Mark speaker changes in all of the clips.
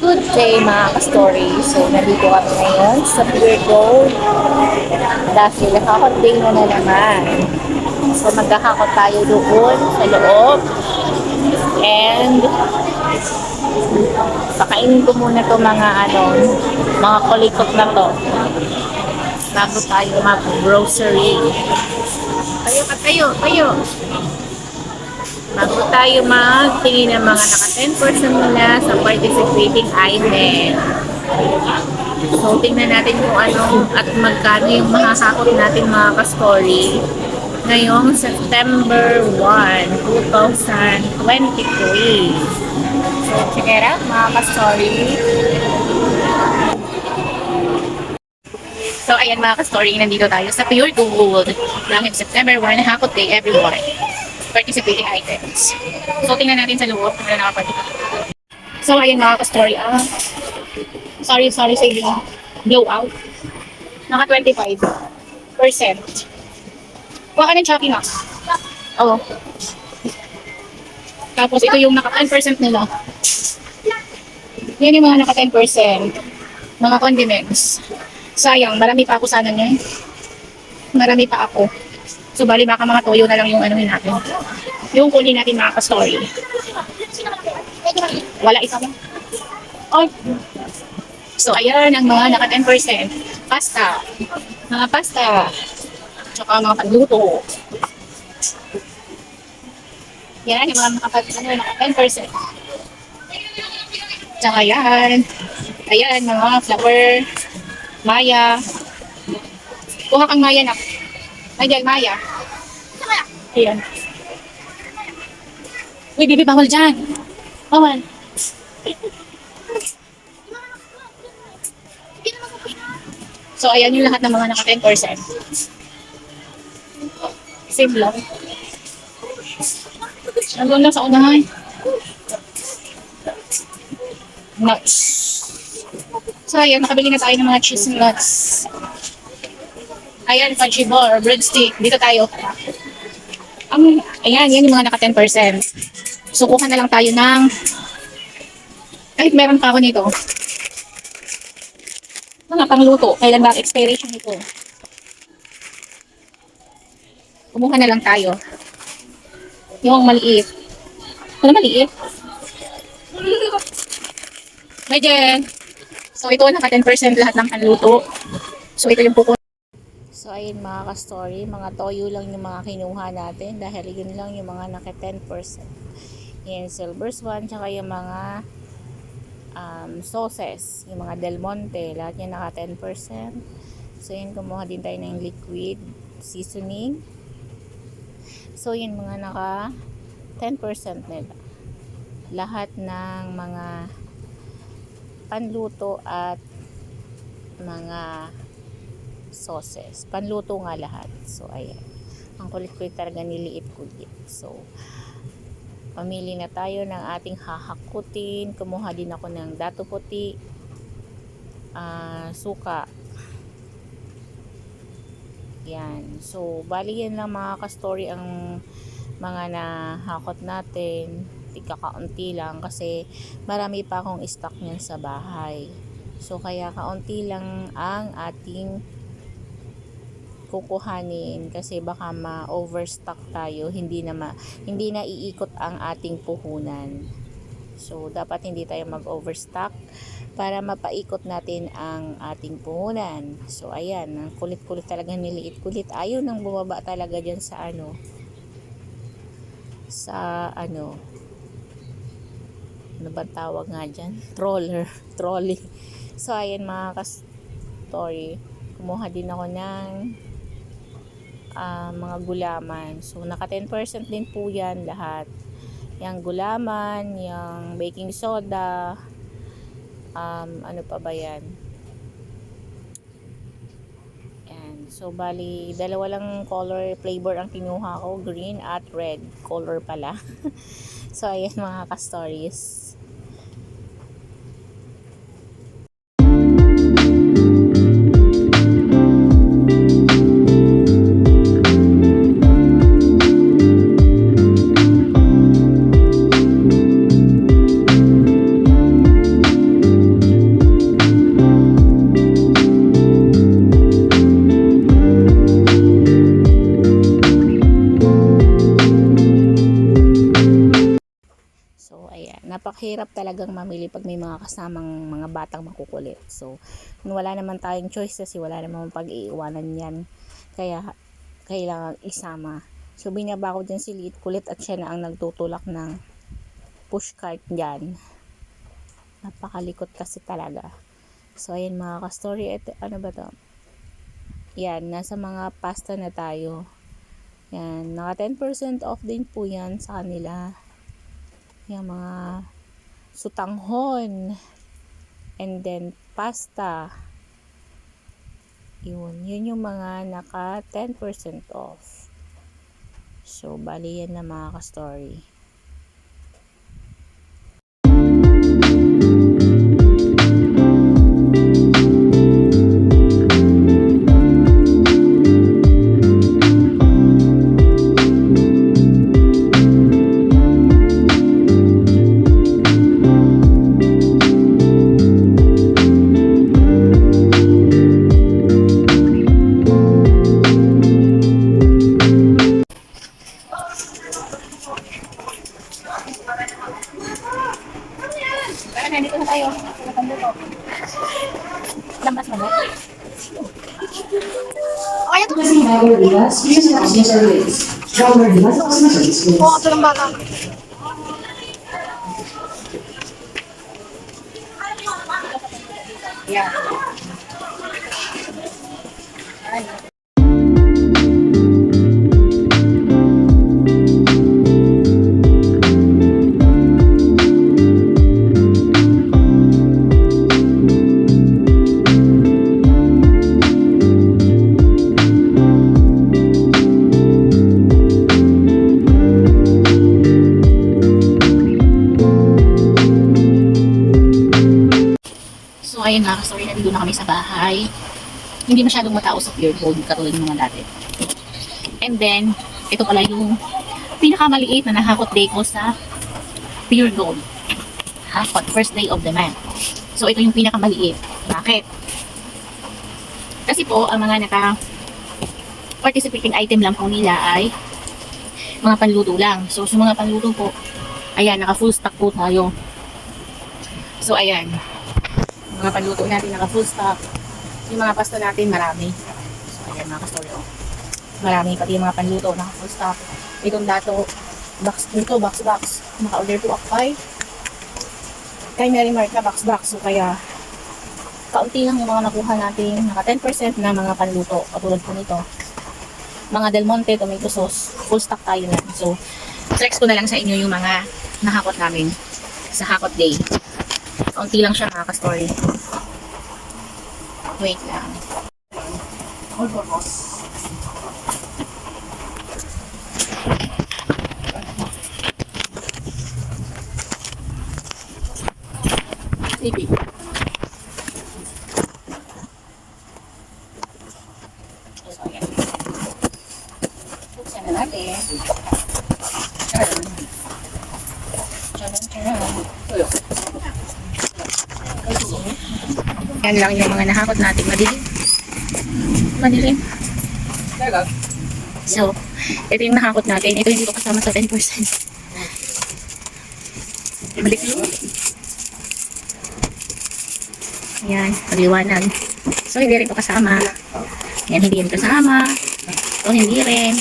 Speaker 1: Good day mga ka-story. So, nandito kami ngayon sa Pure Gold dahil hakot day na naman. So, maghahakot tayo doon sa loob. And, pakainin ko muna to mga kulikot na to. Bago tayo mag-grocery. Tayo. Bago tayo magtingin ng mga naka 10% muna sa participating item. So, tingnan natin kung ano at magkano yung mahasakot natin mga ka-story ngayong September 1, 2023. So, check it out mga ka-story. So, ayan mga ka-story, nandito tayo sa Pure Gold dahil September 1, hakot day everyone. Participating items. So, tingnan natin sa loob kung ano nakapagod. So, ayan mga ka-story. Sorry sa yung blowout. Naka 25%. Kuha ka ng Chucky Max. Oo. Tapos, ito yung naka 10% nila. Yan yung mga naka 10%. Mga condiments. Sayang, marami pa ako sana niya. Marami pa ako. So, bali baka mga toyo na lang yung anuhin natin. Yung kunin natin mga ka-story. Wala isa lang. Oh. So, ayan ang mga naka 10%. Pasta. Mga pasta. Tsaka mga panluto. Yan, yung mga naka 10%. Tsaka yan. Ayan, mga flour. Maya. Kuha kang maya na. Ayan, maya. Ayan. Uy, baby, bawal dyan. Bawal. So, ayan yung lahat ng mga naka 10%. Same lang. Nandun lang sa unahan. Nuts. So, ayan, nakabili na tayo ng mga cheese nuts. Ayan, fudgy bar, breadstick. Dito tayo. Ayan, yan yung mga naka 10%. So, kuha na lang tayo ng... Kahit meron pa ako nito. Mga pangluto. Kailan ba expiration nito? Kumuha na lang tayo. Yung maliit. Ano maliit? Medyo. So, ito naka 10% lahat ng panluto. So, ito yung puko. So, ayun mga ka-story, mga toyo lang yung mga kinuha natin dahil yun lang yung mga naka 10%. Yan, Silver Swan, tsaka yung mga sauces, yung mga Del Monte, lahat yan naka 10%. So, yun, kumuha din tayo ng liquid seasoning. So, yun, mga naka 10% nila. Lahat ng mga panluto at mga sauces. Panluto nga lahat. So, ayan. Ang kulit-kulit talaga niliit-kulit. So, pamili na tayo ng ating hahakutin. Kumuha din ako ng dato puti, suka. Yan. So, bali yan lang mga ka-story ang mga nahakot natin. Ika-kaunti lang kasi marami pa akong stock niyan sa bahay. So, kaya kaunti lang ang ating kukuhanin kasi baka ma-overstock tayo, hindi na iikot ang ating puhunan. So, dapat hindi tayo mag-overstock para mapaikot natin ang ating puhunan. So, ayan, ang kulit-kulit talaga, niliit kulit. Ayaw nang bumaba talaga dyan sa ano ba tawag nga dyan? Trolley. So, ayan mga ka-story, kumuha din ako ng mga gulaman. So, naka 10% din po yan lahat. Yung gulaman, yung baking soda, ano pa ba yan? Yan. So, bali, dalawa lang color flavor ang kinuha ko, green at red color pala. So, ayan mga ka-stories. hirap talagang mamili pag may mga kasamang mga batang makukulit. So, wala naman tayong choice kasi wala naman pag-iiwanan yan. Kaya, kailangan isama. So, binaba ko dyan si Liit Kulit at siya na ang nagtutulak ng pushcart dyan. Napakalikot kasi talaga. So, ayan mga ka-story. Ito, ano ba to? Yan, nasa mga pasta na tayo. Yan, naka 10% off din po yan sa kanila. Yung mga sutanghon. And then, pasta. Yun yung mga naka 10% off. So, bali yan na mga ka-story. Nandito na tayo. Lampas mo ba?
Speaker 2: Kaya ito kasi Oo, ito ng bata.
Speaker 1: Yeah. So, ayun nga, sorry, nandito na kami sa bahay. Hindi masyadong matao sa Pure Gold katulad ng mga dati. And then, ito pala yung pinakamaliit na nahakot day ko sa Pure Gold. Hakot, first day of the month. So, ito yung pinakamaliit. Bakit? Kasi po, ang mga participating item lang po nila ay mga panluto lang. So, sa mga panluto po, ayan, naka full stock po tayo. So, ayan. Mga panluto natin naka full stock. Yung mga pasta natin marami. So, ayan mga ka-story. Marami pati yung mga panluto naka full stock. Itong dato, box dito, box. Naka-order po ako kay Mary Marta, box. So, kaya kaunti lang yung mga nakuha natin. Naka 10% na mga panluto. Katulad po nito. Mga Del Monte, tomato sauce. Full stock tayo na. So, flex ko na lang sa inyo yung mga nahakot namin sa hakot day. Kaunti lang siya mga ka-story. Wait lang. Sige. So, ayan. Buksan na natin. Charan. Yan lang yung mga nahakot natin. Madilim. So, ito yung nahakot natin. Ito hindi ko kasama sa 10%. Madilim. Yan, paliwanag. So, hindi rin ito kasama. Yan, hindi rin kasama. Ito, hindi rin.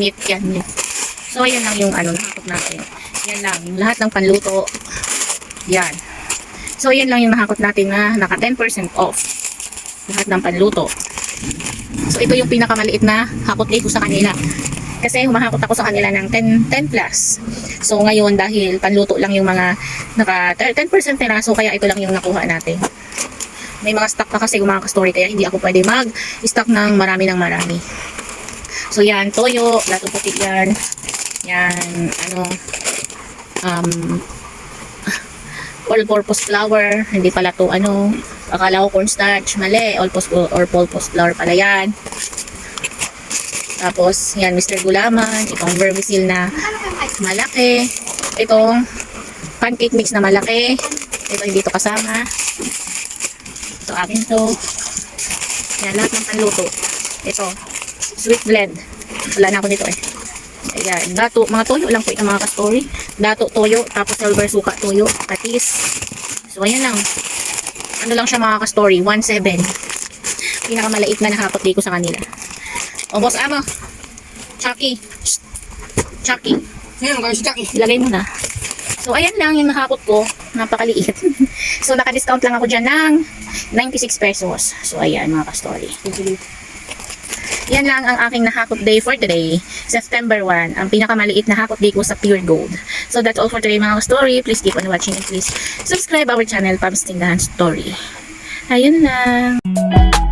Speaker 1: Meat yan, meat. So, yan lang yung nahakot natin. Yan lang, yung lahat ng panluto. Yan. So, yan lang yung nahakot natin na naka 10% off. Lahat ng panluto. So, ito yung pinakamaliit na hakot ko sa kanila. Kasi humahakot ako sa kanila ng 10 plus. So, ngayon, dahil panluto lang yung mga naka 10% na, so kaya ito lang yung nakuha natin. May mga stock pa kasi yung mga ka-story, kaya hindi ako pwede mag-stock ng marami. So, yan, toyo, lato puti yan. Yan, all-purpose flour, hindi pala to akala ko cornstarch, mali, all-purpose flour pala yan. Tapos, yan, Mr. Gulaman, itong vermicelli na malaki, itong pancake mix na malaki, ito hindi to kasama, ito akin to, yan, lahat ng panluto, ito, sweet blend, wala na ako nito Ayan, dato, mga toyo lang po ito mga ka-story. Dato, toyo, tapos silver suka, toyo, patis. So, ayan lang. Ano lang siya mga ka-story, 1.7. Pinakamaliit na nakakot ko sa kanila. O, boss amo. Chucky. Chucky.
Speaker 3: Ayan, guys, Jackie.
Speaker 1: Ilagay mo na. So, ayan lang yung nakakot ko. Napakaliit. So, naka-discount lang ako dyan ng 96 pesos. So, ayan mga ka-story. Yan lang ang aking nahakot day for today. September 1. Ang pinakamaliit na hakot day ko sa Pure Gold. So, that's all for today mga ka-story. Please keep on watching and please subscribe our channel, Pams Tindahan Story. Ayun lang.